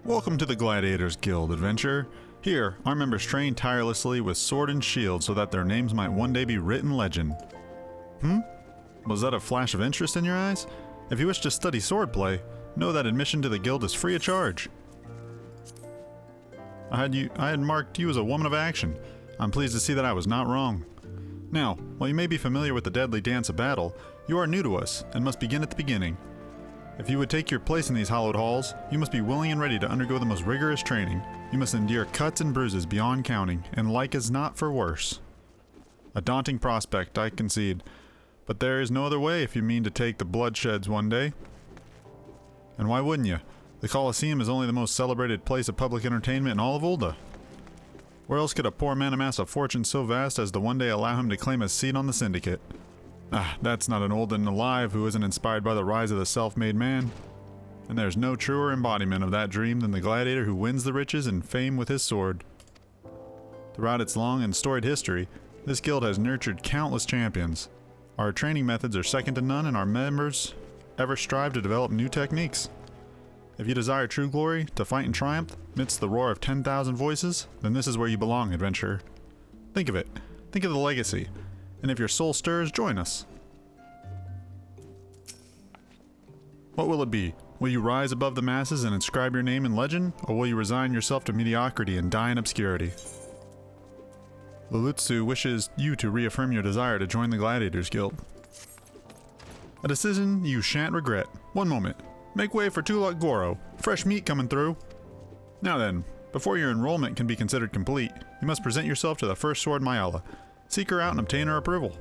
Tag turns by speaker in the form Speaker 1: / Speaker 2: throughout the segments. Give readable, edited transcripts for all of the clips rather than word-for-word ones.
Speaker 1: Welcome to the Gladiators Guild, adventurer. Here, our members train tirelessly with sword and shield so that their names might one day be written legend. Was that a flash of interest in your eyes? If you wish to study swordplay, know that admission to the guild is free of charge. I had marked you as a woman of action. I'm pleased to see that I was not wrong. Now, while you may be familiar with the deadly dance of battle, you are new to us and must begin at the beginning. If you would take your place in these hallowed halls, you must be willing and ready to undergo the most rigorous training. You must endure cuts and bruises beyond counting, and like as not for worse. A daunting prospect, I concede, but there is no other way if you mean to take the bloodsheds one day. And why wouldn't you? The Colosseum is only the most celebrated place of public entertainment in all of Ulda. Where else could a poor man amass a fortune so vast as to one day allow him to claim a seat on the syndicate? That's not an Uldan alive who isn't inspired by the rise of the self-made man. And there's no truer embodiment of that dream than the gladiator who wins the riches and fame with his sword. Throughout its long and storied history, this guild has nurtured countless champions. Our training methods are second to none, and our members ever strive to develop new techniques. If you desire true glory, to fight in triumph, amidst the roar of 10,000 voices, then this is where you belong, adventurer. Think of it. Think of the legacy. And if your soul stirs, join us. What will it be? Will you rise above the masses and inscribe your name in legend, or will you resign yourself to mediocrity and die in obscurity? Tolucc wishes you to reaffirm your desire to join the Gladiators Guild. A decision you shan't regret. One moment. Make way for Tolucc Goro. Fresh meat coming through. Now then, before your enrollment can be considered complete, you must present yourself to the First Sword Myala. Seek her out and obtain her approval.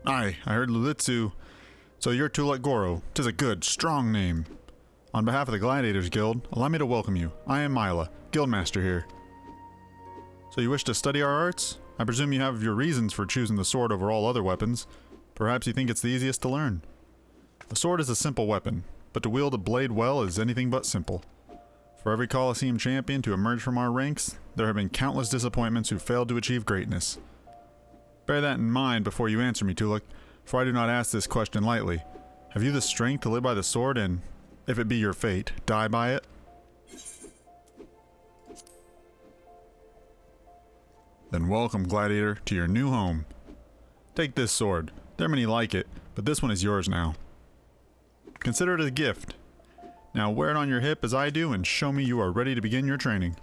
Speaker 1: Aye, I heard Tolucc. So you're Tolucc Goro. 'Tis a good, strong name. On behalf of the Gladiators Guild, allow me to welcome you. I am Myla, Guildmaster here. So you wish to study our arts? I presume you have your reasons for choosing the sword over all other weapons. Perhaps you think it's the easiest to learn. A sword is a simple weapon, but to wield a blade well is anything but simple. For every Colosseum champion to emerge from our ranks, there have been countless disappointments who failed to achieve greatness. Bear that in mind before you answer me, Tolucc, for I do not ask this question lightly. Have you the strength to live by the sword and, if it be your fate, die by it? Then welcome, Gladiator, to your new home. Take this sword. There are many like it, but this one is yours now. Consider it a gift. Now wear it on your hip as I do and show me you are ready to begin your training.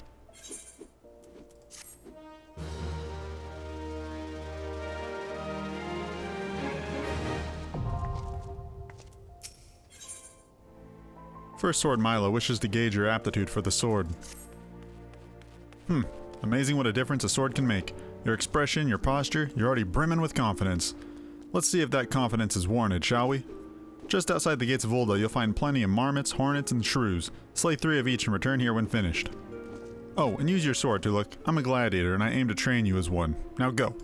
Speaker 1: First Sword Milo wishes to gauge your aptitude for the sword. Amazing what a difference a sword can make. Your expression, your posture, you're already brimming with confidence. Let's see if that confidence is warranted, shall we? Just outside the gates of Ulda, you'll find plenty of marmots, hornets, and shrews. Slay 3 of each and return here when finished. Oh, and use your sword, Tolucc. I'm a gladiator, and I aim to train you as one. Now go.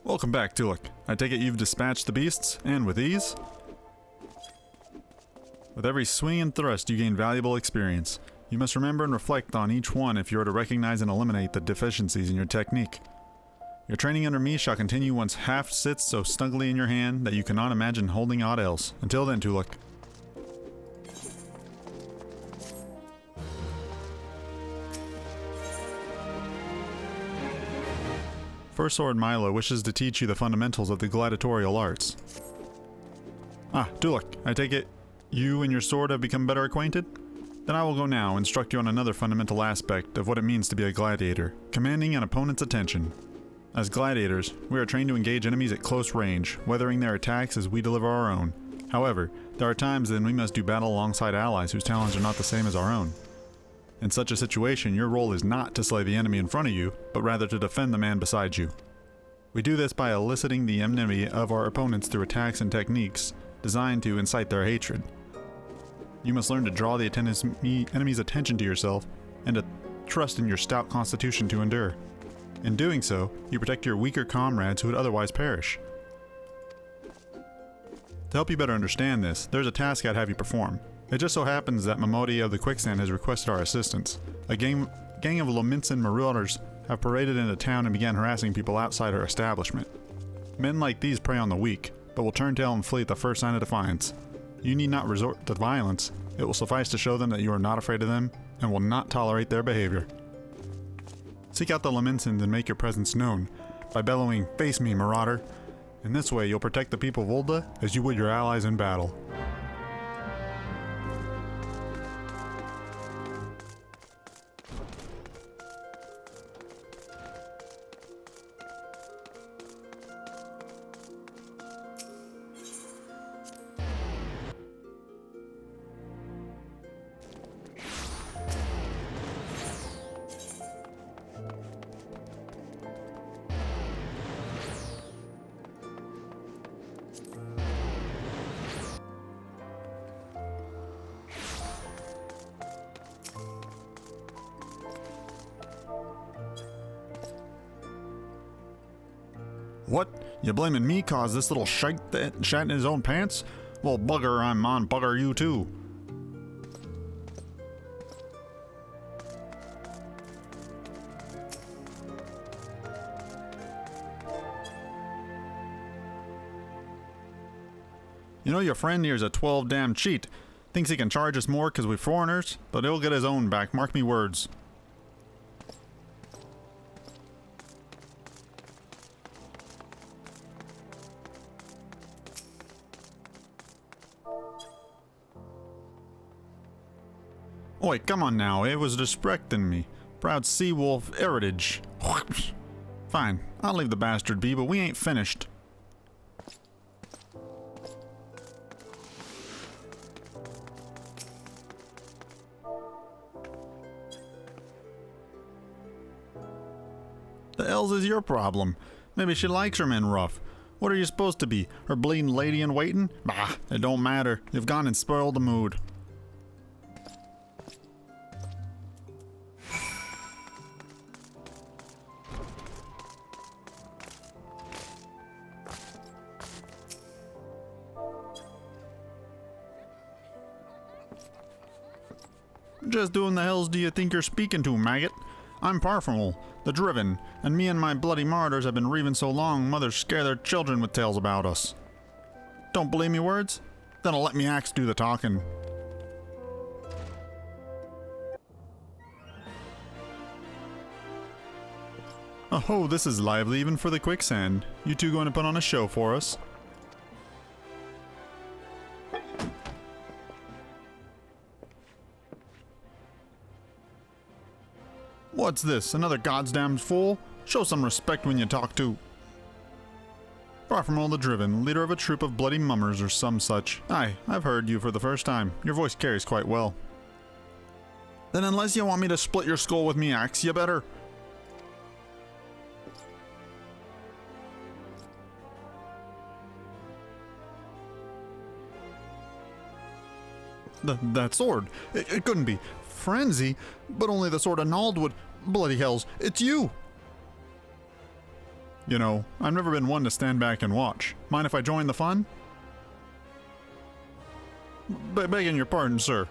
Speaker 1: Welcome back, Tolucc. I take it you've dispatched the beasts, and with ease? With every swing and thrust, you gain valuable experience. You must remember and reflect on each one if you are to recognize and eliminate the deficiencies in your technique. Your training under me shall continue once Haft sits so snugly in your hand that you cannot imagine holding aught else. Until then, Tolucc. First Sword Milo wishes to teach you the fundamentals of the gladiatorial arts. Ah, Tolucc, I take it you and your sword have become better acquainted? Then I will go now and instruct you on another fundamental aspect of what it means to be a gladiator, commanding an opponent's attention. As gladiators, we are trained to engage enemies at close range, weathering their attacks as we deliver our own. However, there are times when we must do battle alongside allies whose talents are not the same as our own. In such a situation, your role is not to slay the enemy in front of you, but rather to defend the man beside you. We do this by eliciting the enmity of our opponents through attacks and techniques designed to incite their hatred. You must learn to draw the enemy's attention to yourself and to trust in your stout constitution to endure. In doing so, you protect your weaker comrades who would otherwise perish. To help you better understand this, there's a task I'd have you perform. It just so happens that Mamodi of the Quicksand has requested our assistance. A gang of Lominsan marauders have paraded into town and began harassing people outside her establishment. Men like these prey on the weak, but will turn tail and flee at the first sign of defiance. You need not resort to violence. It will suffice to show them that you are not afraid of them and will not tolerate their behavior. Seek out the Lominsans and make your presence known by bellowing, "Face me, marauder!" In this way, you'll protect the people of Ul'dah as you would your allies in battle. What? You blaming me cause this little shite that shat in his own pants? Well, bugger, I'm on bugger you too. You know your friend here's a 12 damn cheat. Thinks he can charge us more because we're foreigners, but he'll get his own back, mark me words. Oi, come on now, it was distracting me. Proud sea wolf heritage. Fine, I'll leave the bastard be, but we ain't finished. The hells is your problem? Maybe she likes her men rough. What are you supposed to be, her bleeding lady in waiting? Bah, it don't matter. You've gone and spoiled the mood. Just who in the hells do you think you're speaking to, maggot? I'm Parfumul, the Driven, and me and my bloody martyrs have been reaving so long mothers scare their children with tales about us. Don't believe me words? Then I'll let me axe do the talking. Oh, this is lively even for the Quicksand. You two going to put on a show for us? What's this? Another goddamn fool? Show some respect when you talk to... Parfumul the Driven, leader of a troop of bloody mummers or some such. Aye, I've heard you for the first time. Your voice carries quite well. Then unless you want me to split your skull with me axe, you better... That sword. It couldn't be. Frenzy? But only the sword of Nald would... Bloody hells, it's you! You know, I've never been one to stand back and watch. Mind if I join the fun? Begging your pardon, sir.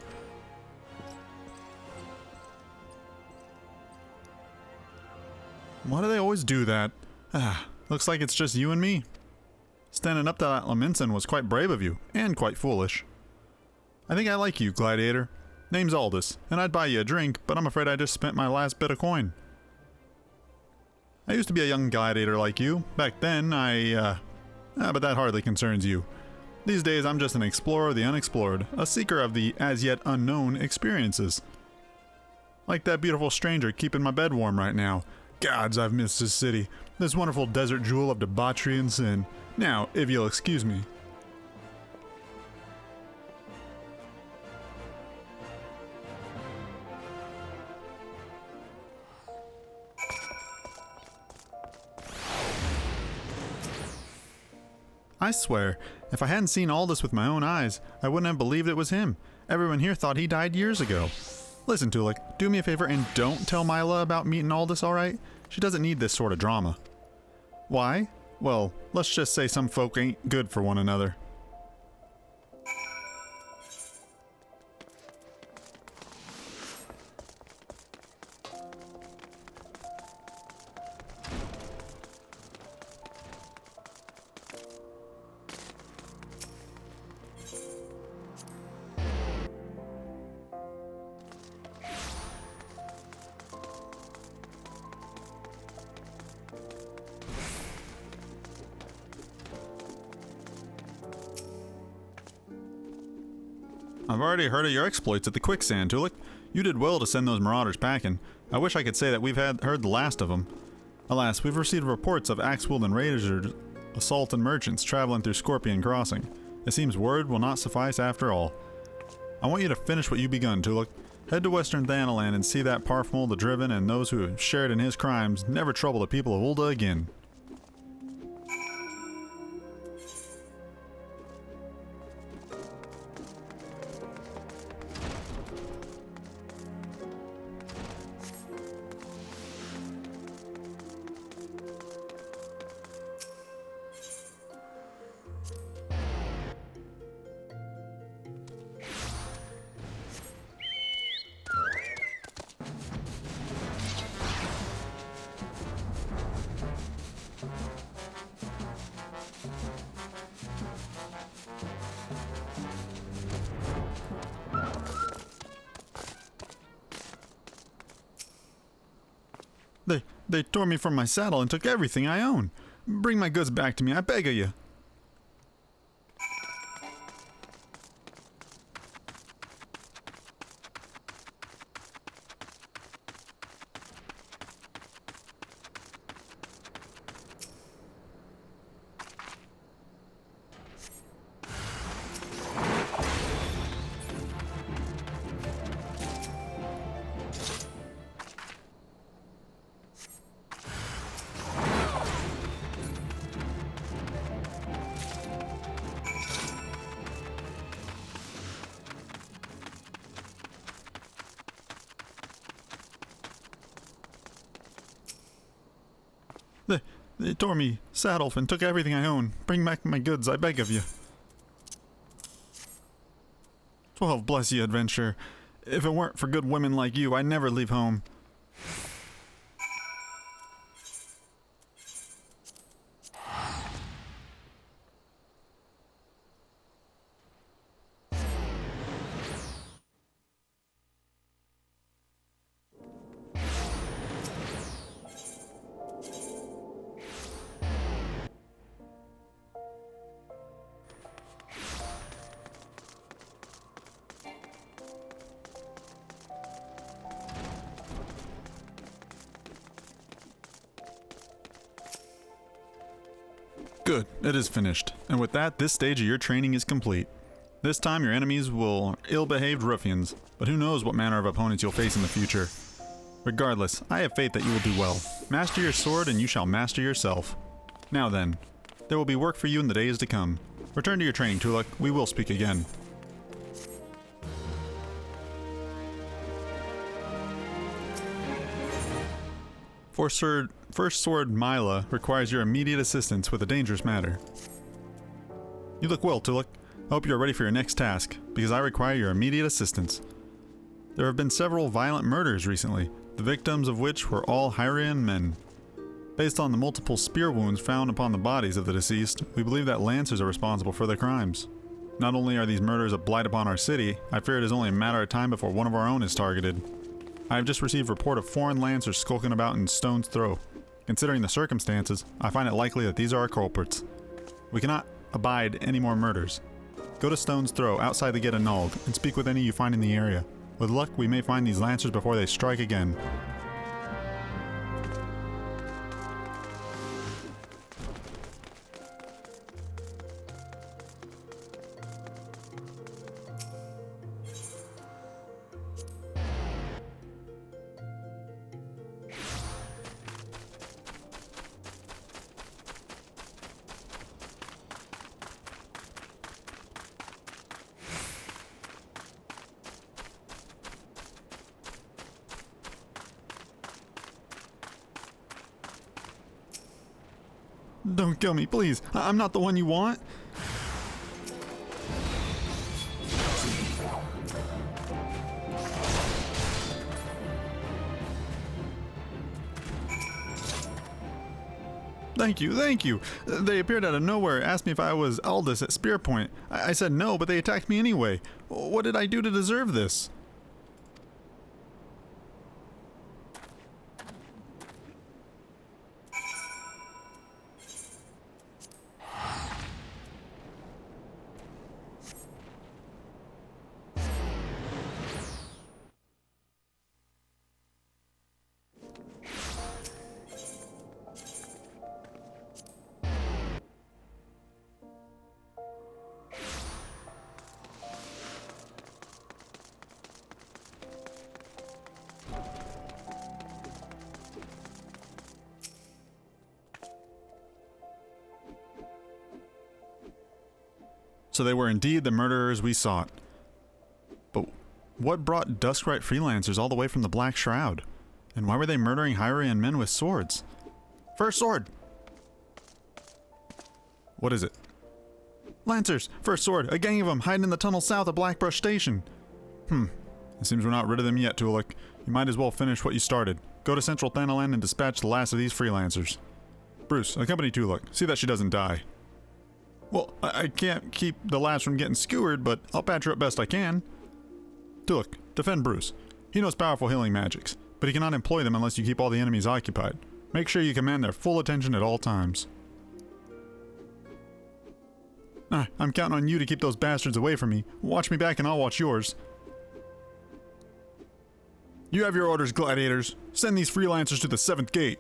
Speaker 1: Why do they always do that? Looks like it's just you and me. Standing up to that Laminson was quite brave of you, and quite foolish. I think I like you, Gladiator. Name's Aldous, and I'd buy you a drink, but I'm afraid I just spent my last bit of coin. I used to be a young gladiator like you. Back then, but that hardly concerns you. These days, I'm just an explorer of the unexplored, a seeker of the as-yet unknown experiences. Like that beautiful stranger keeping my bed warm right now. Gods, I've missed this city, this wonderful desert jewel of debauchery and sin. Now, if you'll excuse me. I swear, if I hadn't seen all this with my own eyes, I wouldn't have believed it was him. Everyone here thought he died years ago. Listen, Tolucc, do me a favor and don't tell Mila about meeting Aldous, alright? She doesn't need this sort of drama. Why? Well, let's just say some folk ain't good for one another. I've already heard of your exploits at the quicksand, Tolucc. You did well to send those marauders packing. I wish I could say that we've heard the last of them. Alas, we've received reports of axe-wielding raiders assaulting merchants traveling through Scorpion Crossing. It seems word will not suffice after all. I want you to finish what you begun, Tolucc. Head to Western Thanalan and see that Parfmul the Driven and those who have shared in his crimes never trouble the people of Ul'dah again. They tore me from my saddle and took everything I own. Bring my goods back to me, I beg of you. They tore me saddle and took everything I own. Bring back my goods, I beg of you. 12 bless you, adventurer. If it weren't for good women like you, I'd never leave home. Good, it is finished. And with that, this stage of your training is complete. This time your enemies will ill-behaved ruffians, but who knows what manner of opponents you'll face in the future. Regardless, I have faith that you will do well. Master your sword and you shall master yourself. Now then, there will be work for you in the days to come. Return to your training, Tolucc. We will speak again. First Sword Mila requires your immediate assistance with a dangerous matter. You look well, Tolucc. I hope you are ready for your next task, because I require your immediate assistance. There have been several violent murders recently, the victims of which were all Hyrian men. Based on the multiple spear wounds found upon the bodies of the deceased, we believe that Lancers are responsible for their crimes. Not only are these murders a blight upon our city, I fear it is only a matter of time before one of our own is targeted. I have just received report of foreign Lancers skulking about in Stone's Throw. Considering the circumstances, I find it likely that these are our culprits. We cannot abide any more murders. Go to Stone's Throw outside the gate annulled and speak with any you find in the area. With luck, we may find these Lancers before they strike again. Don't kill me, please. I'm not the one you want. Thank you, thank you. They appeared out of nowhere, asked me if I was Aldous at Spear Point. I said no, but they attacked me anyway. What did I do to deserve this? So they were indeed the murderers we sought. But what brought Duskrite freelancers all the way from the Black Shroud? And why were they murdering Hyrian men with swords? First Sword! What is it? Lancers! First Sword! A gang of them hiding in the tunnel south of Blackbrush Station! It seems we're not rid of them yet, Tolucc. You might as well finish what you started. Go to Central Thanalan and dispatch the last of these freelancers. Bruce, accompany Tolucc. See that she doesn't die. Well, I can't keep the lads from getting skewered, but I'll patch her up best I can. Tolucc, defend Bruce. He knows powerful healing magics, but he cannot employ them unless you keep all the enemies occupied. Make sure you command their full attention at all times. I'm counting on you to keep those bastards away from me. Watch me back and I'll watch yours. You have your orders, Gladiators. Send these freelancers to the 7th gate.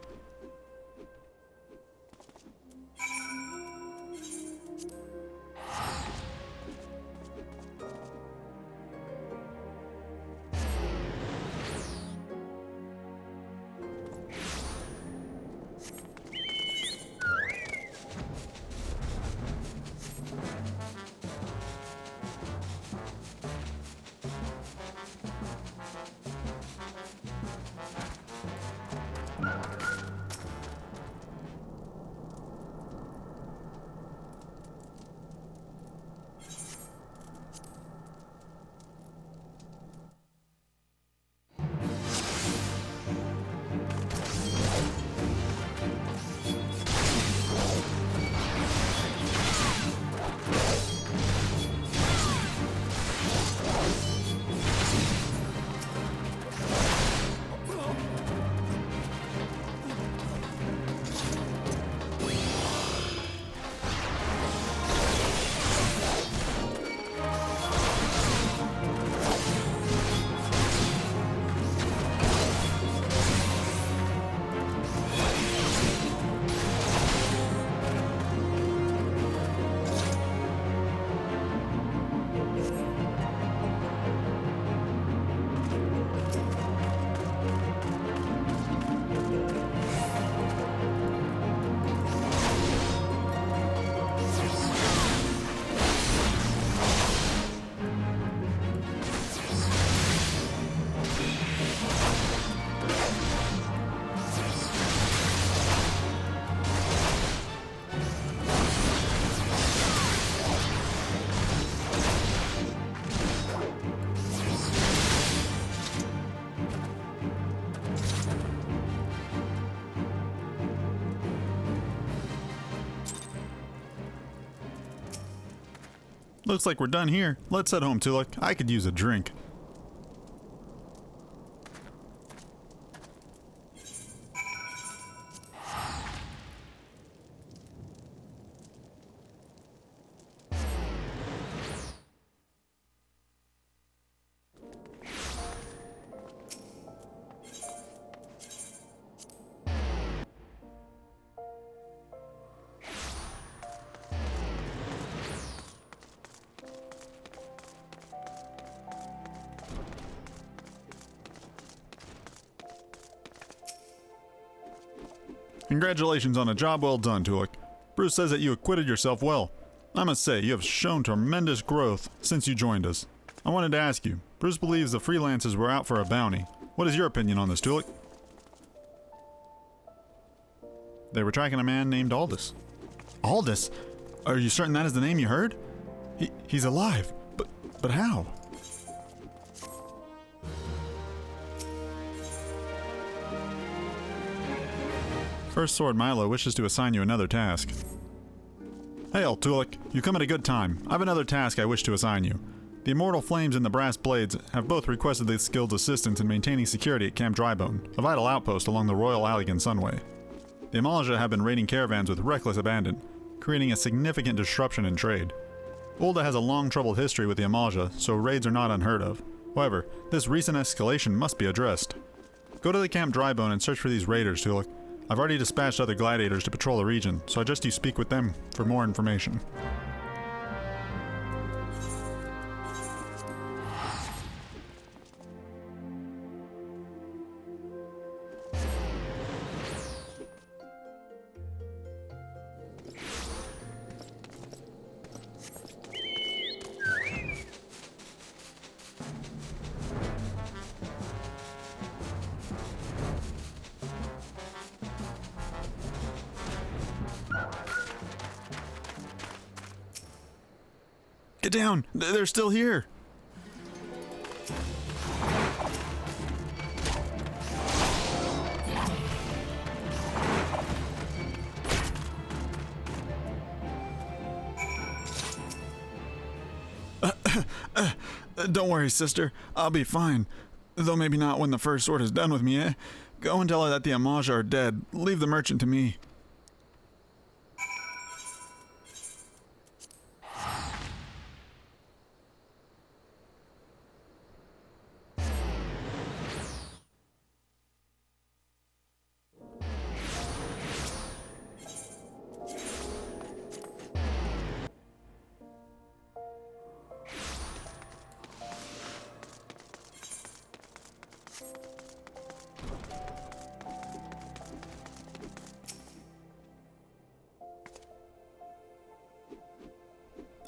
Speaker 1: Looks like we're done here. Let's head home, Tolucc. I could use a drink. Congratulations on a job well done, Tolucc. Bruce says that you acquitted yourself well. I must say, you have shown tremendous growth since you joined us. I wanted to ask you, Bruce believes the freelancers were out for a bounty. What is your opinion on this, Tolucc? They were tracking a man named Aldous. Aldous? Are you certain that is the name you heard? He's alive. But how? First Sword Milo wishes to assign you another task. Hail, Tolucc. You come at a good time. I have another task I wish to assign you. The Immortal Flames and the Brass Blades have both requested this guild's assistance in maintaining security at Camp Drybone, a vital outpost along the Royal Allegan Sunway. The Amalja have been raiding caravans with reckless abandon, creating a significant disruption in trade. Ulda has a long troubled history with the Amalja, so raids are not unheard of. However, this recent escalation must be addressed. Go to the Camp Drybone and search for these raiders, Tolucc. I've already dispatched other gladiators to patrol the region, so I suggest you speak with them for more information. Get down! They're still here! Don't worry, sister. I'll be fine. Though maybe not when the First Sword is done with me, eh? Go and tell her that the Amalja are dead. Leave the merchant to me.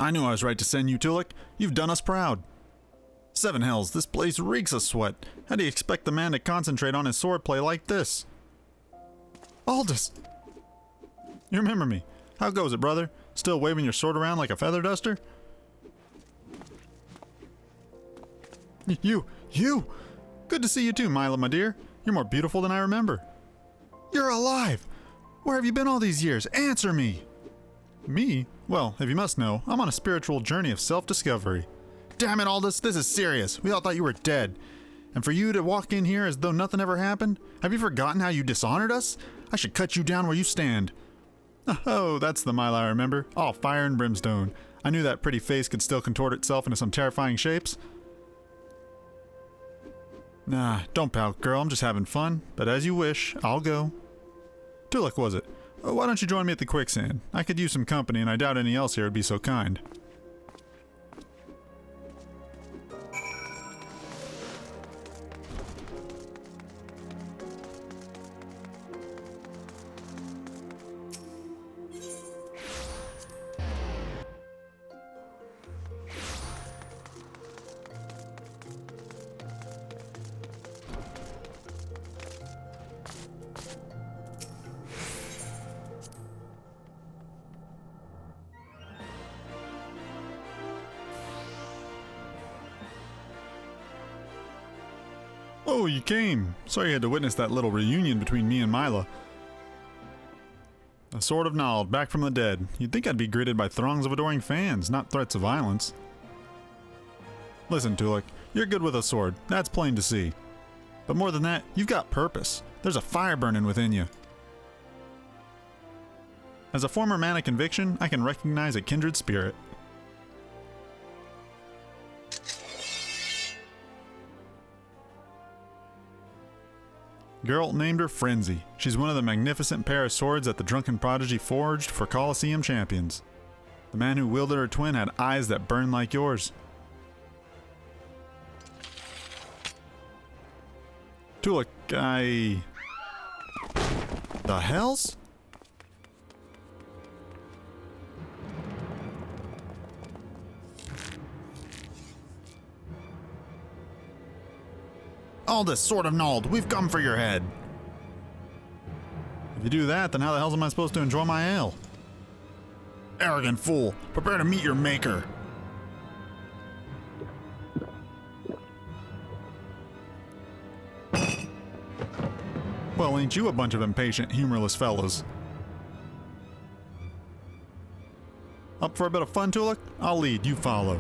Speaker 1: I knew I was right to send you, Tolucc. You've done us proud. Seven hells, this place reeks of sweat. How do you expect the man to concentrate on his swordplay like this? Aldous! You remember me. How goes it, brother? Still waving your sword around like a feather duster? You! Good to see you too, Mila, my dear. You're more beautiful than I remember. You're alive! Where have you been all these years? Answer me! Me? Well, if you must know, I'm on a spiritual journey of self-discovery. Damn it, Aldous, this is serious. We all thought you were dead. And for you to walk in here as though nothing ever happened? Have you forgotten how you dishonored us? I should cut you down where you stand. Oh, that's the Mila I remember. All fire and brimstone. I knew that pretty face could still contort itself into some terrifying shapes. Nah, don't pout, girl. I'm just having fun. But as you wish, I'll go. Tolucc, was it? Why don't you join me at the quicksand? I could use some company, and I doubt any else here would be so kind. Oh, you came. Sorry you had to witness that little reunion between me and Mila. A sword of Nald, back from the dead. You'd think I'd be greeted by throngs of adoring fans, not threats of violence. Listen, Tolucc, you're good with a sword, that's plain to see. But more than that, you've got purpose. There's a fire burning within you. As a former man of conviction, I can recognize a kindred spirit. Geralt named her Frenzy. She's one of the magnificent pair of swords that the drunken prodigy forged for Colosseum champions. The man who wielded her twin had eyes that burned like yours. Tolucc, The hells? All this sword of Nald, we've come for your head. If you do that, then how the hell am I supposed to enjoy my ale? Arrogant fool, prepare to meet your maker. Well, ain't you a bunch of impatient, humorless fellas? Up for a bit of fun, Tolucc? I'll lead, you follow.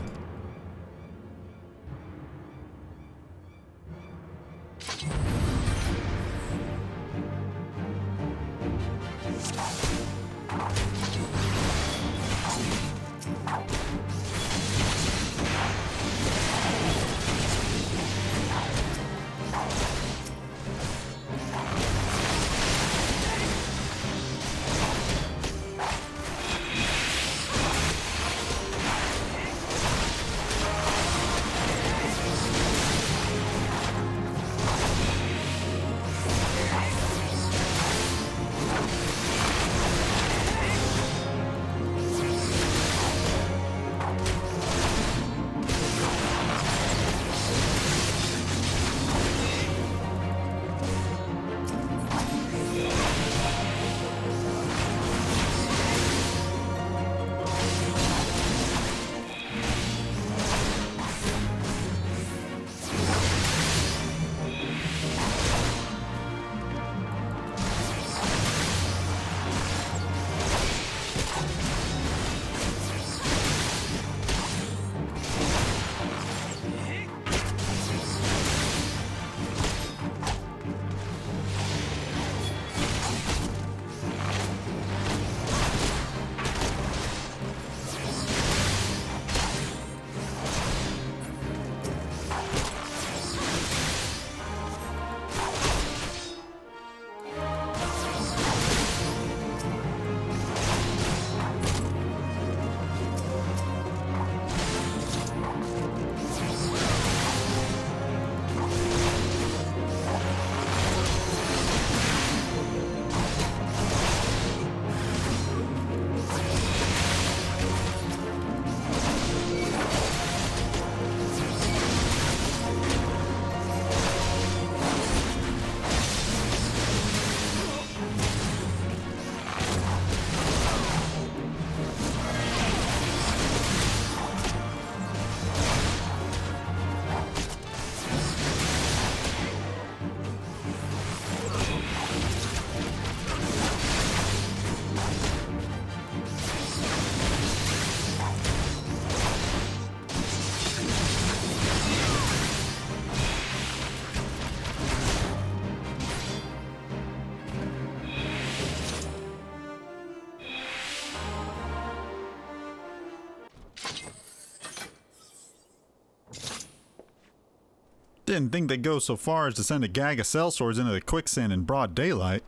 Speaker 1: Didn't think they'd go so far as to send a gag of sellswords into the quicksand in broad daylight.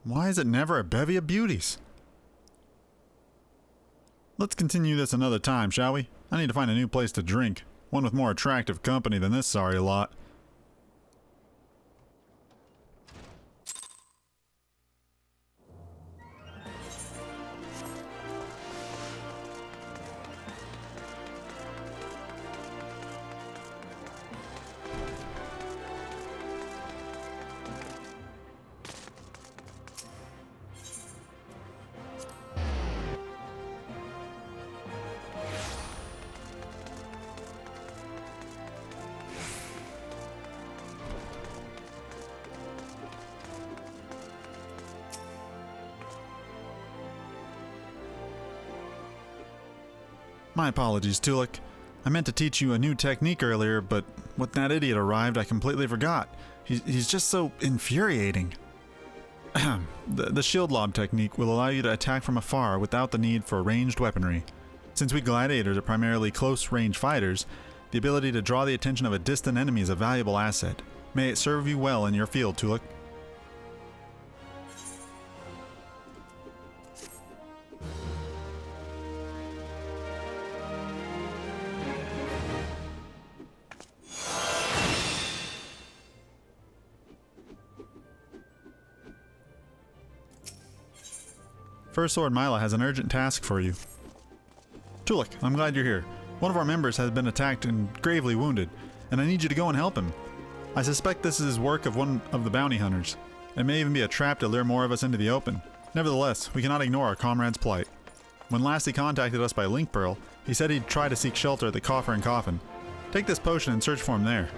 Speaker 1: Why is it never a bevy of beauties? Let's continue this another time, shall we? I need to find a new place to drink. One with more attractive company than this sorry lot. My apologies, Tolucc. I meant to teach you a new technique earlier, but when that idiot arrived, I completely forgot. He's just so infuriating. The shield lob technique will allow you to attack from afar without the need for ranged weaponry. Since we gladiators are primarily close-range fighters, the ability to draw the attention of a distant enemy is a valuable asset. May it serve you well in your field, Tolucc. First Sword Mila has an urgent task for you. Tolucc, I'm glad you're here. One of our members has been attacked and gravely wounded, and I need you to go and help him. I suspect this is work of one of the bounty hunters. It may even be a trap to lure more of us into the open. Nevertheless, we cannot ignore our comrade's plight. When last he contacted us by link pearl, he said he'd try to seek shelter at the Coffer and Coffin. Take this potion and search for him there.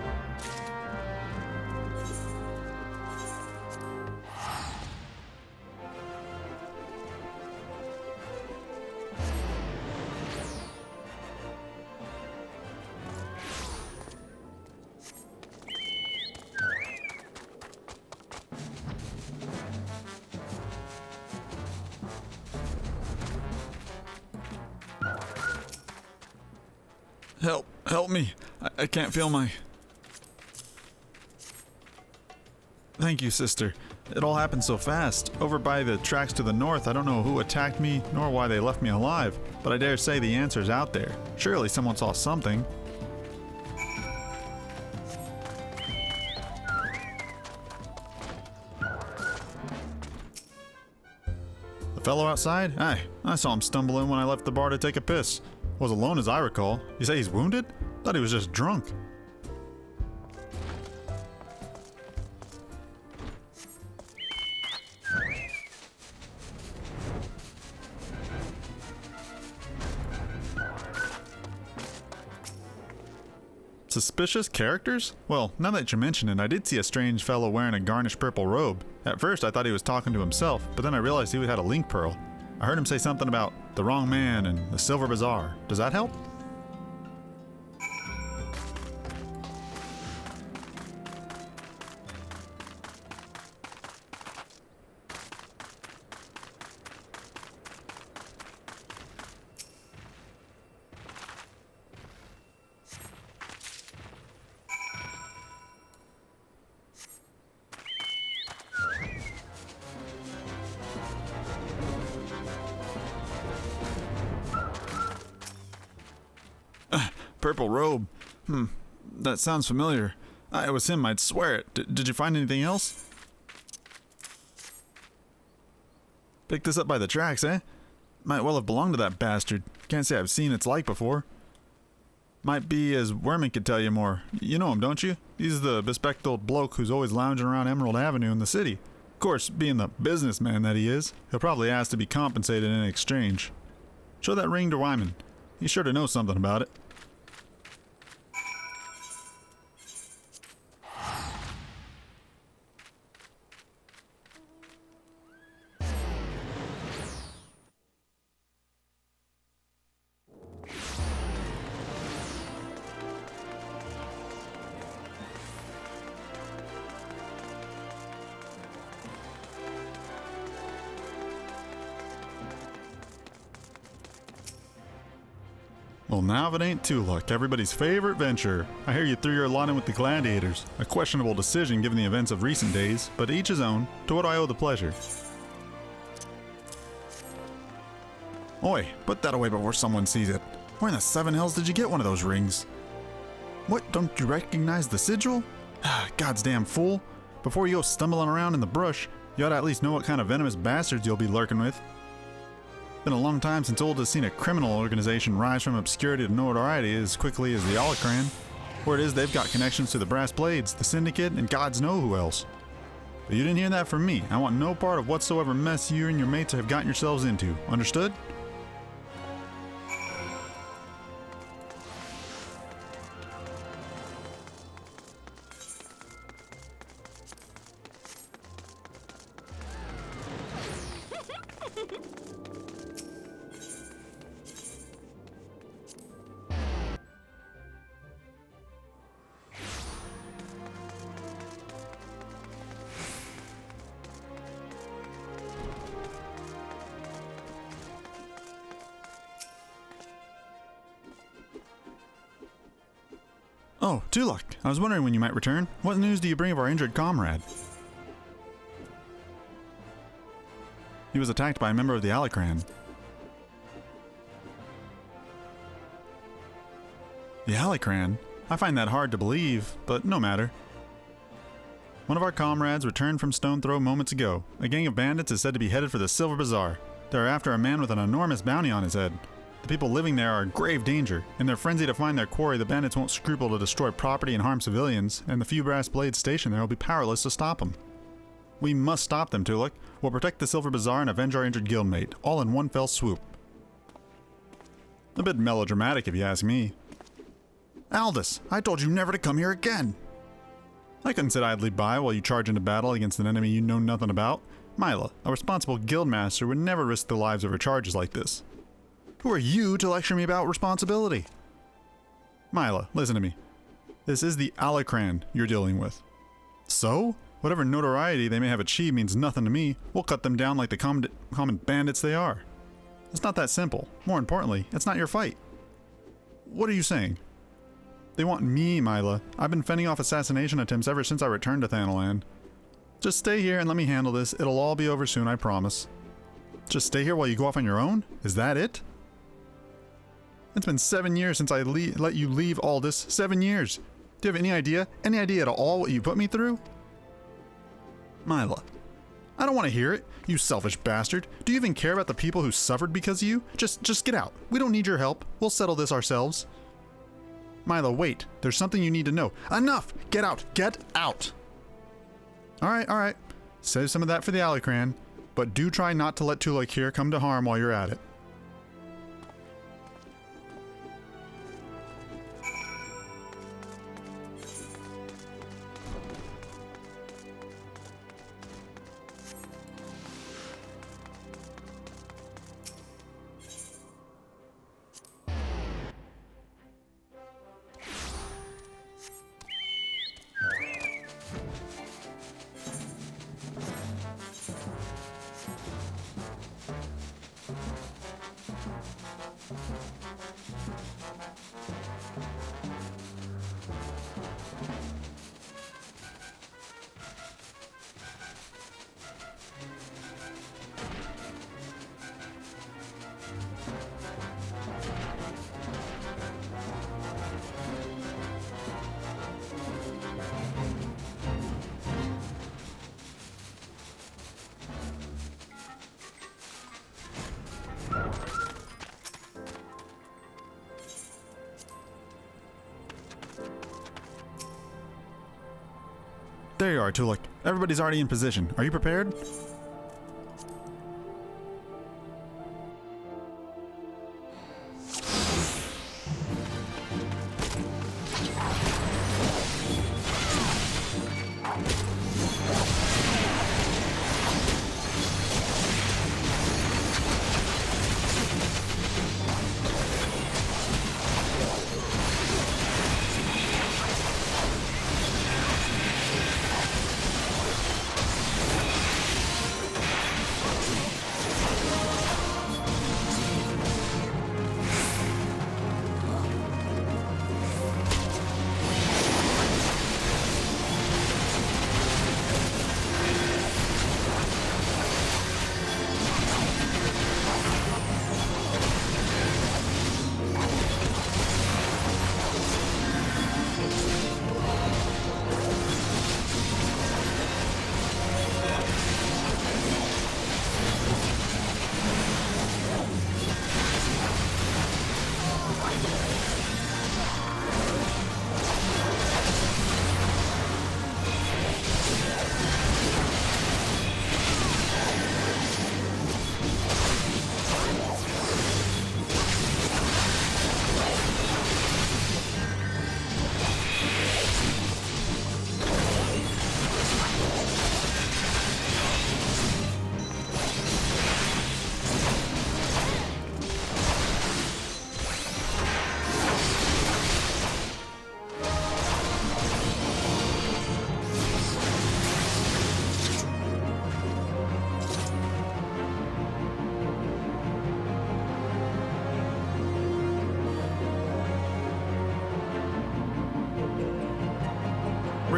Speaker 1: Help me. I can't feel my... Thank you, sister. It all happened so fast. Over by the tracks to the north, I don't know who attacked me, nor why they left me alive, but I dare say the answer's out there. Surely someone saw something. The fellow outside? Aye, I saw him stumble in when I left the bar to take a piss. Was alone as I recall. You say he's wounded? Thought he was just drunk. Suspicious characters? Well, now that you mention it, I did see a strange fellow wearing a garnished purple robe. At first I thought he was talking to himself, but then I realized he had a link pearl. I heard him say something about the wrong man and the Silver Bazaar. Does that help? Purple robe. That sounds familiar. It was him, I'd swear it. Did you find anything else? Picked this up by the tracks, eh? Might well have belonged to that bastard. Can't say I've seen its like before. Might be as Werman could tell you more. You know him, don't you? He's the bespectacled bloke who's always lounging around Emerald Avenue in the city. Of course, being the businessman that he is, he'll probably ask to be compensated in exchange. Show that ring to Wyman. He's sure to know something about it. Well, now if it ain't Tolucc, everybody's favorite venture. I hear you threw your lot in with the Gladiators. A questionable decision given the events of recent days, but to each his own. To what I owe the pleasure. Oi, put that away before someone sees it. Where in the seven hells did you get one of those rings? What, don't you recognize the sigil? God's damn fool. Before you go stumbling around in the brush, you ought to at least know what kind of venomous bastards you'll be lurking with. Been a long time since Old has seen a criminal organization rise from obscurity to notoriety as quickly as the Alacran. Word is they've got connections to the Brass Blades, the Syndicate, and gods know who else. But you didn't hear that from me. I want no part of whatsoever mess you and your mates have gotten yourselves into. Understood? Oh, Tolucc, I was wondering when you might return. What news do you bring of our injured comrade? He was attacked by a member of the Alicran. The Alicran? I find that hard to believe, but no matter. One of our comrades returned from Stone Throw moments ago. A gang of bandits is said to be headed for the Silver Bazaar. They're after a man with an enormous bounty on his head. The people living there are in grave danger. In their frenzy to find their quarry, the bandits won't scruple to destroy property and harm civilians, and the few brass blades stationed there will be powerless to stop them. We must stop them, Tolucc. We'll protect the Silver Bazaar and avenge our injured guildmate, all in one fell swoop. A bit melodramatic, if you ask me. Aldous, I told you never to come here again. I couldn't sit idly by while you charge into battle against an enemy you know nothing about. Mila, a responsible guildmaster, would never risk the lives of her charges like this. Who are you to lecture me about responsibility? Mila, listen to me. This is the Alicran you're dealing with. So? Whatever notoriety they may have achieved means nothing to me. We'll cut them down like the common bandits they are. It's not that simple. More importantly, it's not your fight. What are you saying? They want me, Mila. I've been fending off assassination attempts ever since I returned to Thanalan. Just stay here and let me handle this. It'll all be over soon, I promise. Just stay here while you go off on your own? Is that it? It's been 7 years since I let you leave Aldous. 7 years. Do you have any idea at all what you put me through? Mila, I don't want to hear it, you selfish bastard. Do you even care about the people who suffered because of you? Just get out. We don't need your help. We'll settle this ourselves. Mila, wait. There's something you need to know. Enough! Get out! Get out! Alright. Save some of that for the Alicran, but do try not to let Tolucc here come to harm while you're at it. There you are, Tolucc. Everybody's already in position. Are you prepared?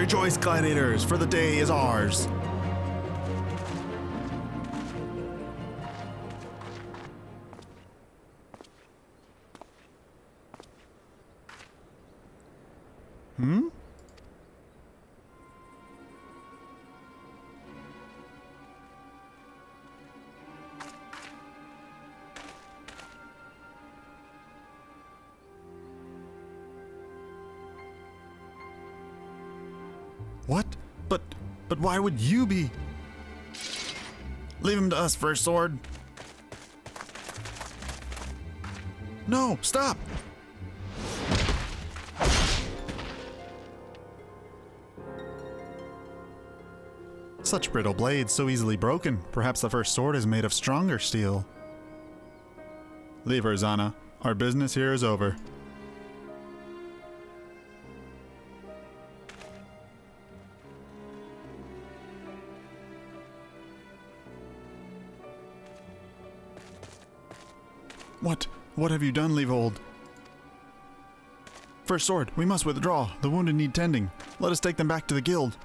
Speaker 1: Rejoice, gladiators, for the day is ours. What? But why would you be? Leave him to us, First Sword. No, stop! Such brittle blades, so easily broken. Perhaps the First Sword is made of stronger steel. Leave her, Zana. Our business here is over. What have you done, Leovold? First Sword, we must withdraw. The wounded need tending. Let us take them back to the guild.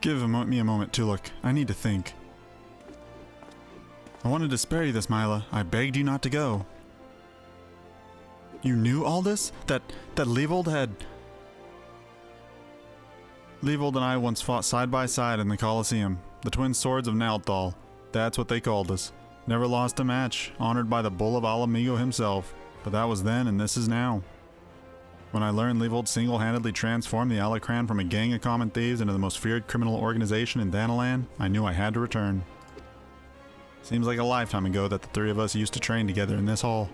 Speaker 1: Give me a moment, Tolucc. I need to think. I wanted to spare you this, Mila. I begged you not to go. You knew all this? That Leovold had... Leovold and I once fought side by side in the Colosseum. The twin swords of Naldthal. That's what they called us. Never lost a match. Honored by the Bull of Alamigo himself. But that was then and this is now. When I learned Leovold single-handedly transformed the Alacran from a gang of common thieves into the most feared criminal organization in Danalan, I knew I had to return. Seems like a lifetime ago that the three of us used to train together in this hall.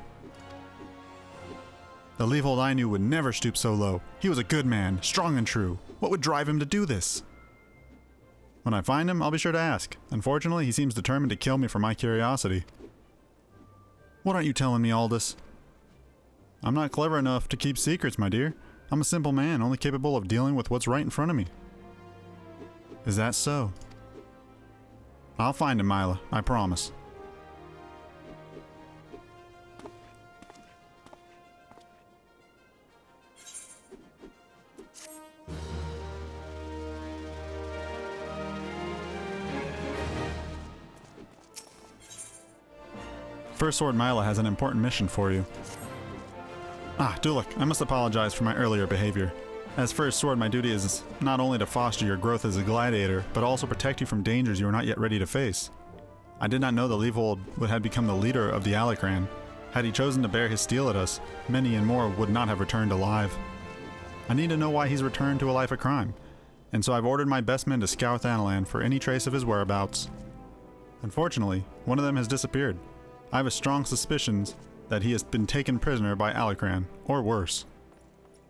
Speaker 1: The Leovold I knew would never stoop so low. He was a good man, strong and true. What would drive him to do this? When I find him, I'll be sure to ask. Unfortunately, he seems determined to kill me for my curiosity. What aren't you telling me, Aldous? I'm not clever enough to keep secrets, my dear. I'm a simple man, only capable of dealing with what's right in front of me. Is that so? I'll find him, Mila. I promise. First Sword Mila has an important mission for you. Tolucc, I must apologize for my earlier behavior. As First Sword, my duty is not only to foster your growth as a gladiator, but also protect you from dangers you are not yet ready to face. I did not know that Leovold had become the leader of the Alacran. Had he chosen to bear his steel at us, many and more would not have returned alive. I need to know why he's returned to a life of crime, and so I've ordered my best men to scout Thanalan for any trace of his whereabouts. Unfortunately, one of them has disappeared. I have a strong suspicions that he has been taken prisoner by Alacran, or worse.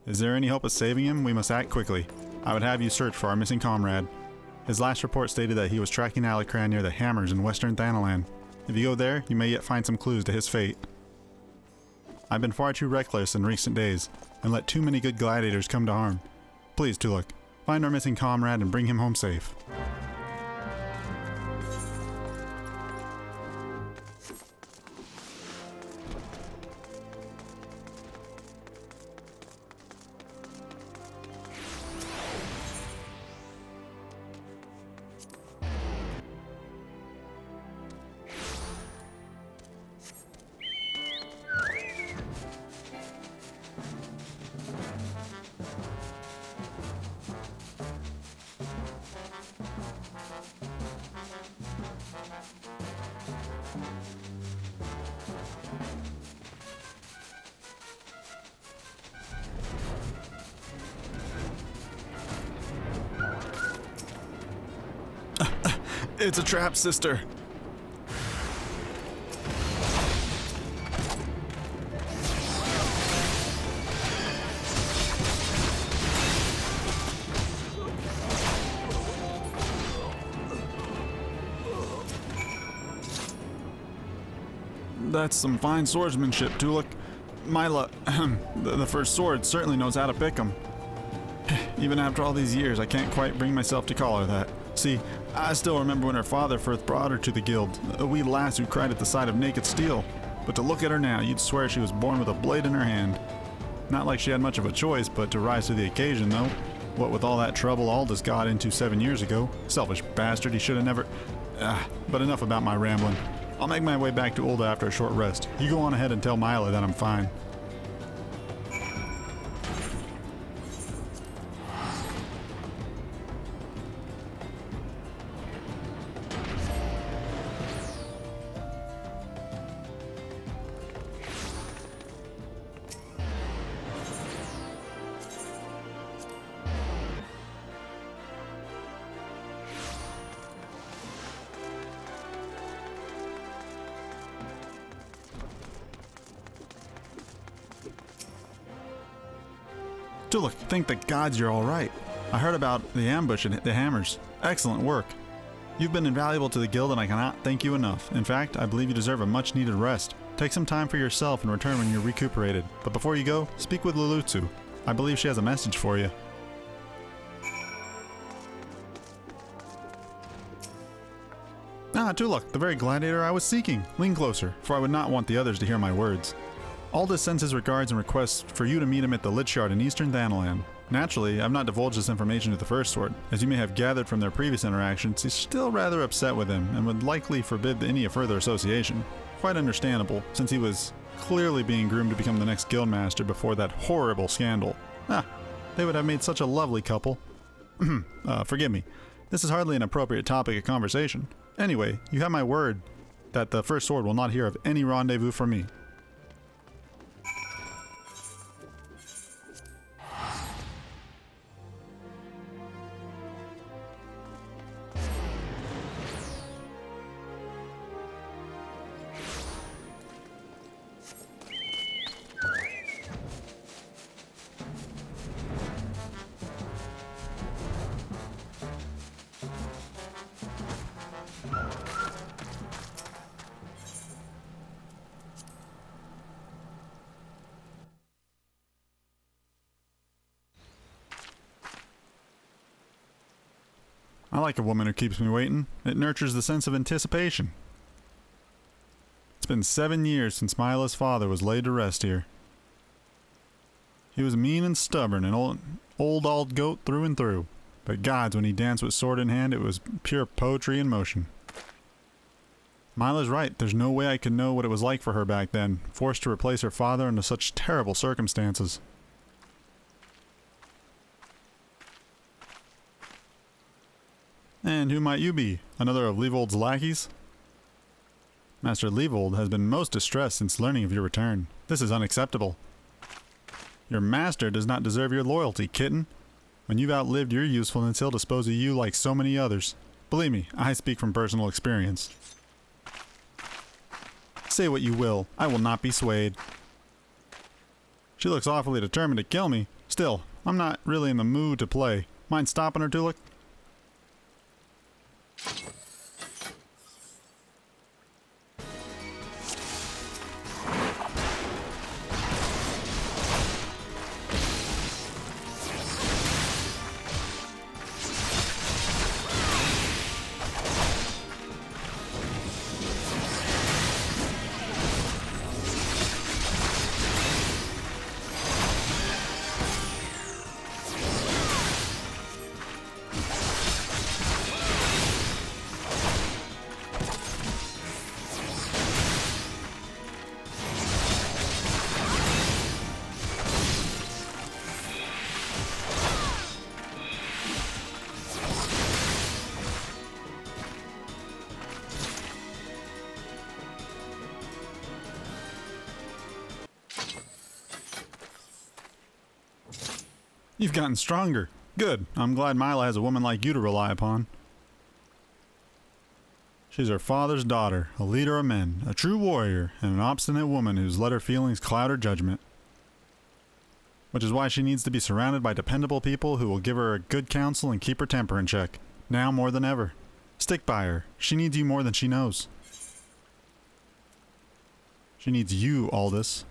Speaker 1: Is there any hope of saving him? We must act quickly. I would have you search for our missing comrade. His last report stated that he was tracking Alacran near the Hammers in western Thanalan. If you go there, you may yet find some clues to his fate. I've been far too reckless in recent days, and let too many good gladiators come to harm. Please, Tolucc, find our missing comrade and bring him home safe. It's a trap, sister. That's some fine swordsmanship, Tolucc. Mila, the first sword, certainly knows how to pick 'em. Even after all these years, I can't quite bring myself to call her that. See, I still remember when her father first brought her to the guild, a wee lass who cried at the sight of naked steel. But to look at her now, you'd swear she was born with a blade in her hand. Not like she had much of a choice but to rise to the occasion, though. What with all that trouble Aldous got into 7 years ago. Selfish bastard, he should have never... but enough about my rambling. I'll make my way back to Ulda after a short rest. You go on ahead and tell Mila that I'm fine. Tolucc, thank the gods you're all right. I heard about the ambush and the hammers. Excellent work. You've been invaluable to the guild and I cannot thank you enough. In fact, I believe you deserve a much needed rest. Take some time for yourself and return when you're recuperated. But before you go, speak with Lulutsu. I believe she has a message for you. Ah, Tolucc, the very gladiator I was seeking. Lean closer, for I would not want the others to hear my words. Aldous sends his regards and requests for you to meet him at the Lich Yard in eastern Thanalan. Naturally, I've not divulged this information to the First Sword. As you may have gathered from their previous interactions, he's still rather upset with him and would likely forbid any further association. Quite understandable, since he was clearly being groomed to become the next guildmaster before that horrible scandal. They would have made such a lovely couple. Forgive me. This is hardly an appropriate topic of conversation. Anyway, you have my word that the First Sword will not hear of any rendezvous from me. I like a woman who keeps me waiting. It nurtures the sense of anticipation. It's been 7 years since Mila's father was laid to rest here. He was mean and stubborn, an old goat through and through. But gods, when he danced with sword in hand, it was pure poetry in motion. Mila's right. There's no way I could know what it was like for her back then, forced to replace her father under such terrible circumstances. And who might you be? Another of Leavold's lackeys? Master Leavold has been most distressed since learning of your return. This is unacceptable. Your master does not deserve your loyalty, kitten. When you've outlived your usefulness, he'll dispose of you like so many others. Believe me, I speak from personal experience. Say what you will, I will not be swayed. She looks awfully determined to kill me. Still, I'm not really in the mood to play. Mind stopping her, Tolucc? You've gotten stronger. Good. I'm glad Mila has a woman like you to rely upon. She's her father's daughter, a leader of men, a true warrior, and an obstinate woman who's let her feelings cloud her judgment. Which is why she needs to be surrounded by dependable people who will give her a good counsel and keep her temper in check, now more than ever. Stick by her. She needs you more than she knows. She needs you, Aldous.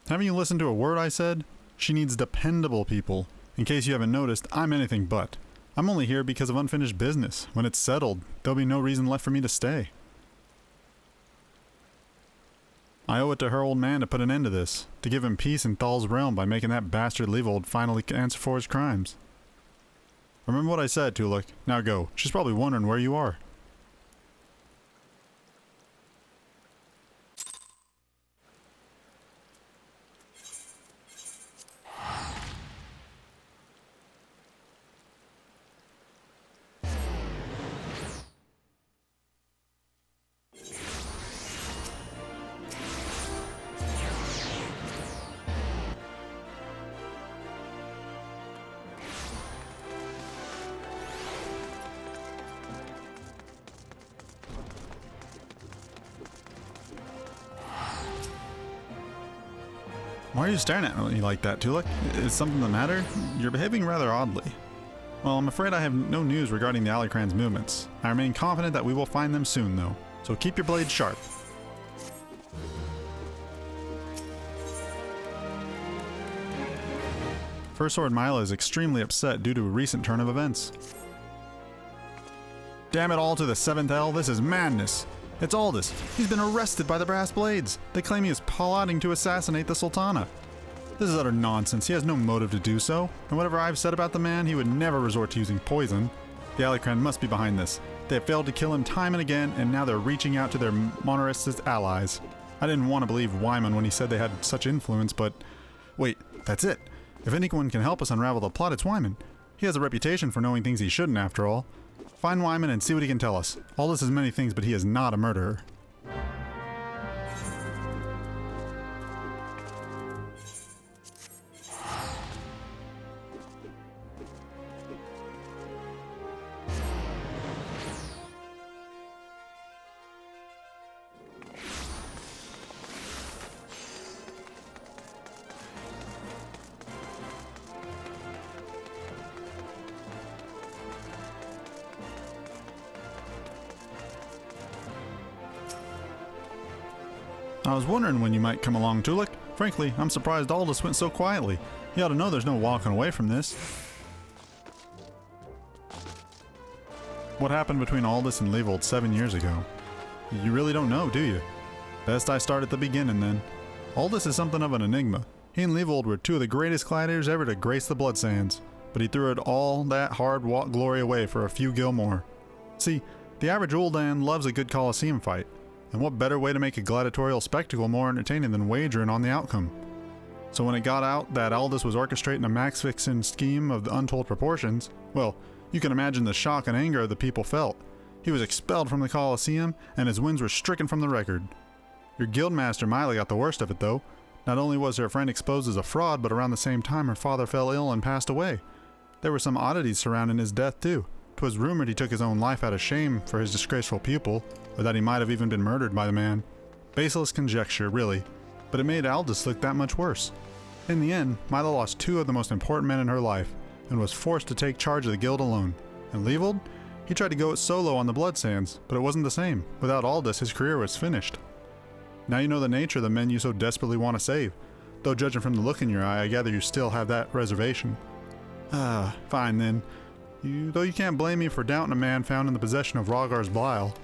Speaker 1: Haven't you listened to a word I said? She needs dependable people. In case you haven't noticed, I'm anything but. I'm only here because of unfinished business. When it's settled, there'll be no reason left for me to stay. I owe it to her old man to put an end to this, to give him peace in Thal's realm by making that bastard Leovold finally answer for his crimes. Remember what I said, Tolucc. Now go. She's probably wondering where you are. Why are you staring at me like that, Tolucc? Is something the matter? You're behaving rather oddly. Well, I'm afraid I have no news regarding the Alicran's movements. I remain confident that we will find them soon, though. So keep your blade sharp. First Sword Mila is extremely upset due to a recent turn of events. Damn it all to the 7th L, this is madness! It's Aldous. He's been arrested by the Brass Blades. They claim he is plotting to assassinate the Sultana. This is utter nonsense. He has no motive to do so, and whatever I've said about the man, he would never resort to using poison. The Alicran must be behind this. They have failed to kill him time and again, and now they're reaching out to their monarchist allies. I didn't want to believe Wyman when he said they had such influence, but... Wait, that's it. If anyone can help us unravel the plot, it's Wyman. He has a reputation for knowing things he shouldn't, after all. Find Wyman and see what he can tell us. Aldous is many things, but he is not a murderer. I was wondering when you might come along, Tolucc. Frankly, I'm surprised Aldous went so quietly. He ought to know there's no walking away from this. What happened between Aldous and Leovold 7 years ago? You really don't know, do you? Best I start at the beginning, then. Aldous is something of an enigma. He and Leovold were two of the greatest gladiators ever to grace the Blood Sands, but he threw it all that hard-wrought glory away for a few gil more. See, the average Uldan loves a good Colosseum fight. And what better way to make a gladiatorial spectacle more entertaining than wagering on the outcome? So when it got out that Aldous was orchestrating a Max-Fixin scheme of the untold proportions, well, you can imagine the shock and anger the people felt. He was expelled from the Colosseum, and his wins were stricken from the record. Your guildmaster Mila got the worst of it, though. Not only was her friend exposed as a fraud, but around the same time her father fell ill and passed away. There were some oddities surrounding his death, too. 'Twas rumored he took his own life out of shame for his disgraceful pupil, or that he might have even been murdered by the man. Baseless conjecture, really, but it made Aldous look that much worse. In the end, Mila lost two of the most important men in her life, and was forced to take charge of the guild alone. And Leovold? He tried to go it solo on the Blood Sands, but it wasn't the same. Without Aldous, his career was finished. Now you know the nature of the men you so desperately want to save. Though judging from the look in your eye, I gather you still have that reservation. Ah, fine then. Though you can't blame me for doubting a man found in the possession of Rogar's bile.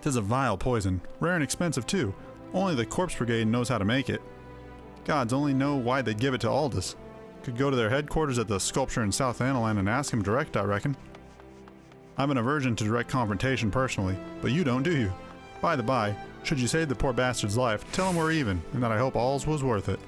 Speaker 1: 'Tis a vile poison, rare and expensive too. Only the Corpse Brigade knows how to make it. Gods only know why they'd give it to Aldous. Could go to their headquarters at the Sculpture in South Analand and ask him direct, I reckon. I have an aversion to direct confrontation personally, but you don't, do you? By the by, should you save the poor bastard's life, tell him we're even, and that I hope all's was worth it.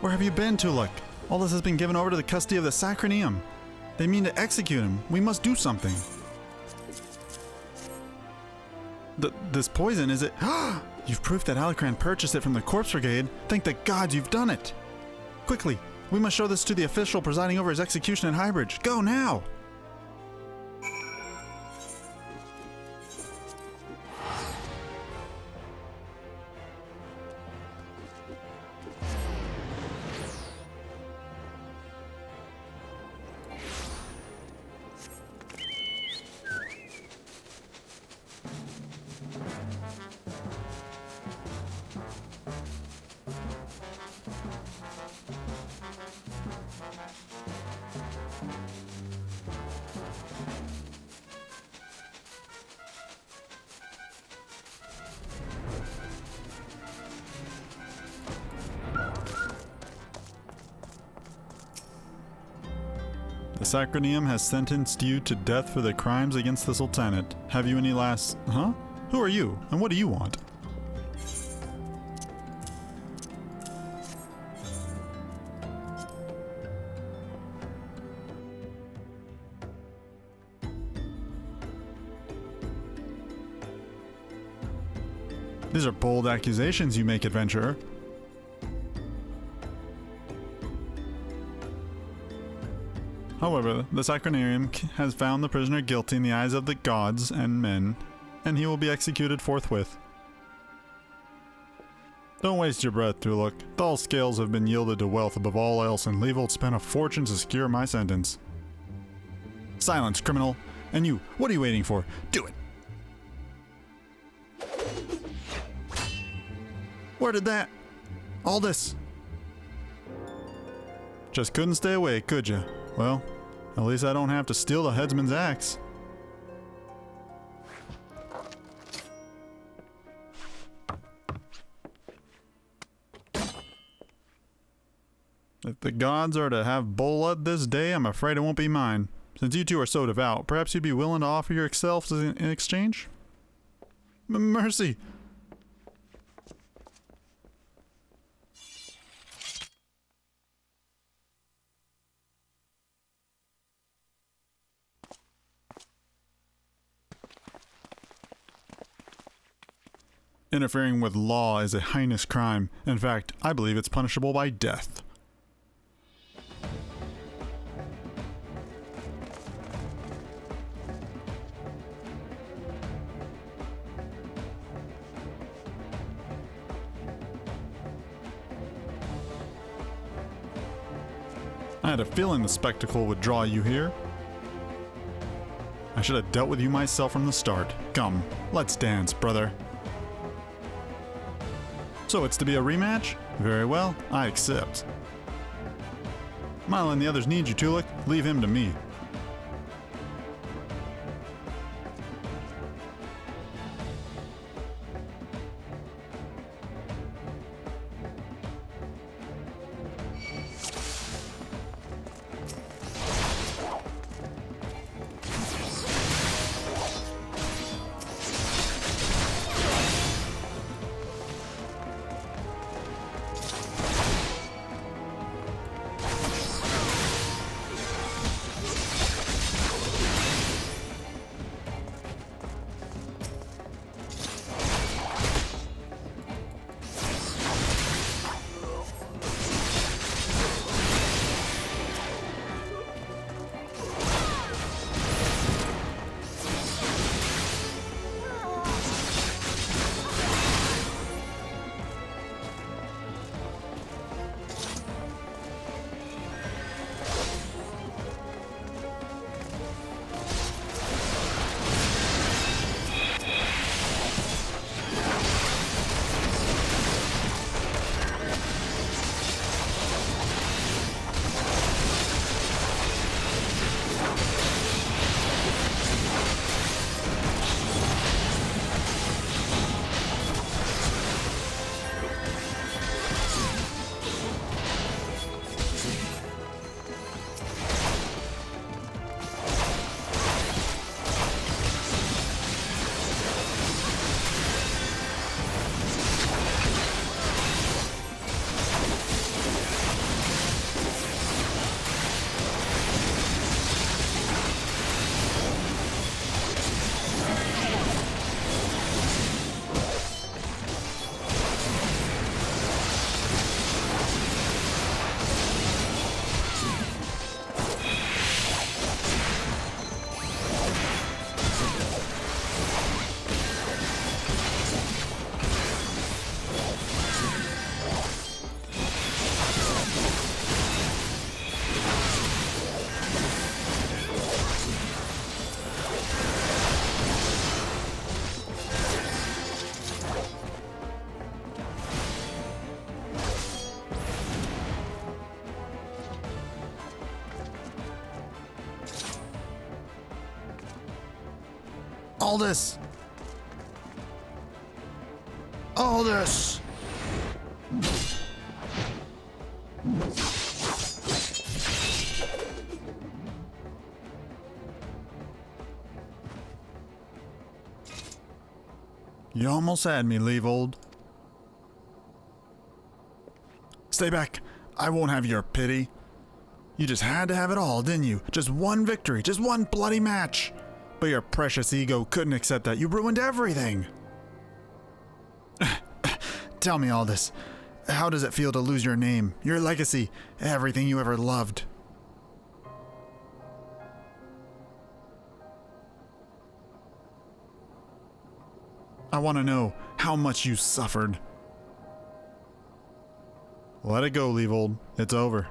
Speaker 1: Where have you been, Tolucc? All this has been given over to the custody of the Sacranium. They mean to execute him. We must do something. This poison, is it? You've proof that Alucran purchased it from the Corpse Brigade. Thank the gods you've done it. Quickly, we must show this to the official presiding over his execution in Highbridge. Go now! The Sacranium has sentenced you to death for the crimes against the Sultanate. Have you any last... Huh? Who are you, and what do you want? These are bold accusations you make, adventurer. However, the Sacranium has found the prisoner guilty in the eyes of the gods and men, and he will be executed forthwith. Don't waste your breath, Tolucc. Dull scales have been yielded to wealth above all else, and Leavold spent a fortune to secure my sentence. Silence, criminal! And you, what are you waiting for? Do it! Where did that... all this... Just couldn't stay away, could ya? Well, at least I don't have to steal the headsman's axe. If the gods are to have blood this day, I'm afraid it won't be mine. Since you two are so devout, perhaps you'd be willing to offer yourselves in exchange? Mercy! Interfering with law is a heinous crime. In fact, I believe it's punishable by death. I had a feeling the spectacle would draw you here. I should have dealt with you myself from the start. Come, let's dance, brother. So it's to be a rematch? Very well, I accept. Milo and the others need you, Tolucc. Leave him to me. Aldous! Aldous! You almost had me, Leavold. Stay back. I won't have your pity. You just had to have it all, didn't you? Just one victory, just one bloody match. But your precious ego couldn't accept that. You ruined everything. Tell me all this. How does it feel to lose your name, your legacy, everything you ever loved? I want to know how much you suffered. Let it go, Leavold. It's over.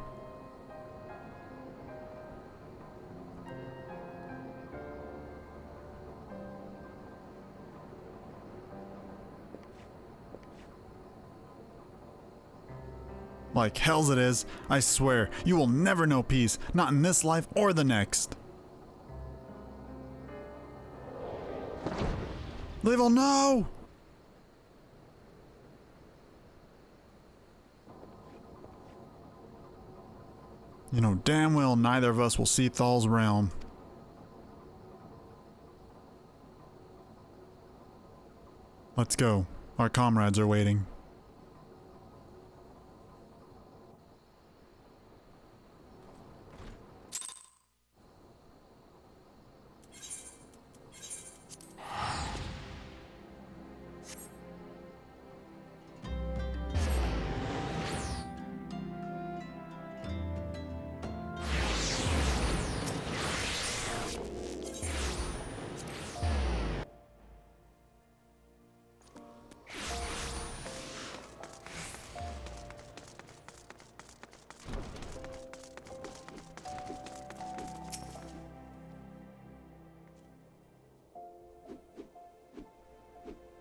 Speaker 1: Like hell's it is. I swear, you will never know peace, not in this life or the next. Leavold, no! You know damn well neither of us will see Thal's realm. Let's go. Our comrades are waiting.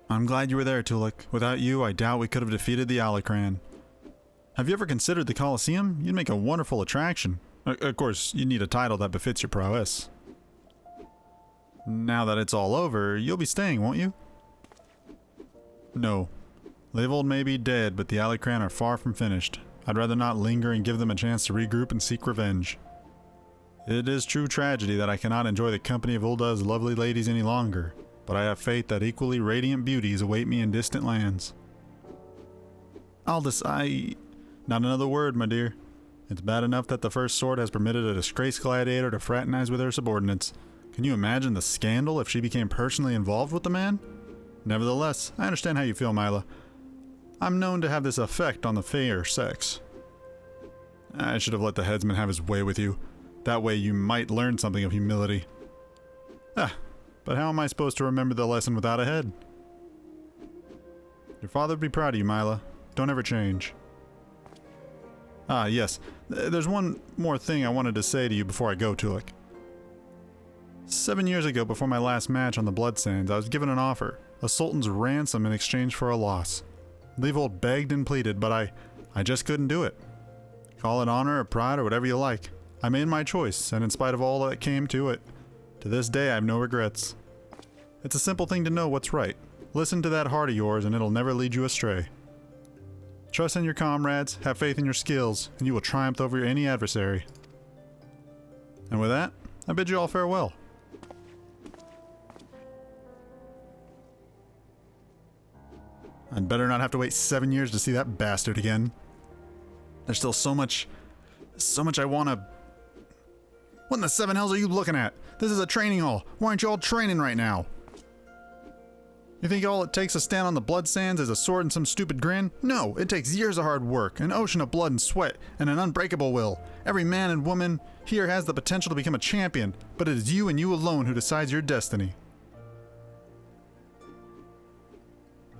Speaker 1: I'm glad you were there, Tolucc. Without you, I doubt we could have defeated the Alacran. Have you ever considered the Colosseum? You'd make a wonderful attraction. Of course, you need a title that befits your prowess. Now that it's all over, you'll be staying, won't you? No. Leavold may be dead, but the Alacran are far from finished. I'd rather not linger and give them a chance to regroup and seek revenge. It is true tragedy that I cannot enjoy the company of Ulda's lovely ladies any longer, but I have faith that equally radiant beauties await me in distant lands. Aldous, Not another word, my dear. It's bad enough that the First Sword has permitted a disgraced gladiator to fraternize with her subordinates. Can you imagine the scandal if she became personally involved with the man? Nevertheless, I understand how you feel, Mila. I'm known to have this effect on the fair sex. I should have let the headsman have his way with you. That way you might learn something of humility. But how am I supposed to remember the lesson without a head? Your father would be proud of you, Mila. Don't ever change. Yes. There's one more thing I wanted to say to you before I go, Tolucc. 7 years ago, before my last match on the Blood Sands, I was given an offer. A sultan's ransom in exchange for a loss. Leavold begged and pleaded, but I just couldn't do it. Call it honor or pride or whatever you like. I made my choice, and in spite of all that came to it, to this day I have no regrets. It's a simple thing to know what's right. Listen to that heart of yours and it'll never lead you astray. Trust in your comrades, have faith in your skills, and you will triumph over any adversary. And with that, I bid you all farewell. I'd better not have to wait 7 years to see that bastard again. There's still so much I wanna... What in the seven hells are you looking at? This is a training hall. Why aren't you all training right now? You think all it takes to stand on the blood sands is a sword and some stupid grin? No, it takes years of hard work, an ocean of blood and sweat, and an unbreakable will. Every man and woman here has the potential to become a champion, but it is you and you alone who decides your destiny.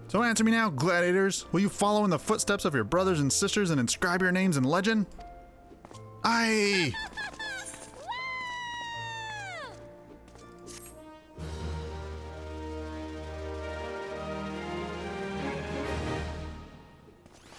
Speaker 1: So answer me now, gladiators. Will you follow in the footsteps of your brothers and sisters and inscribe your names in legend? Aye!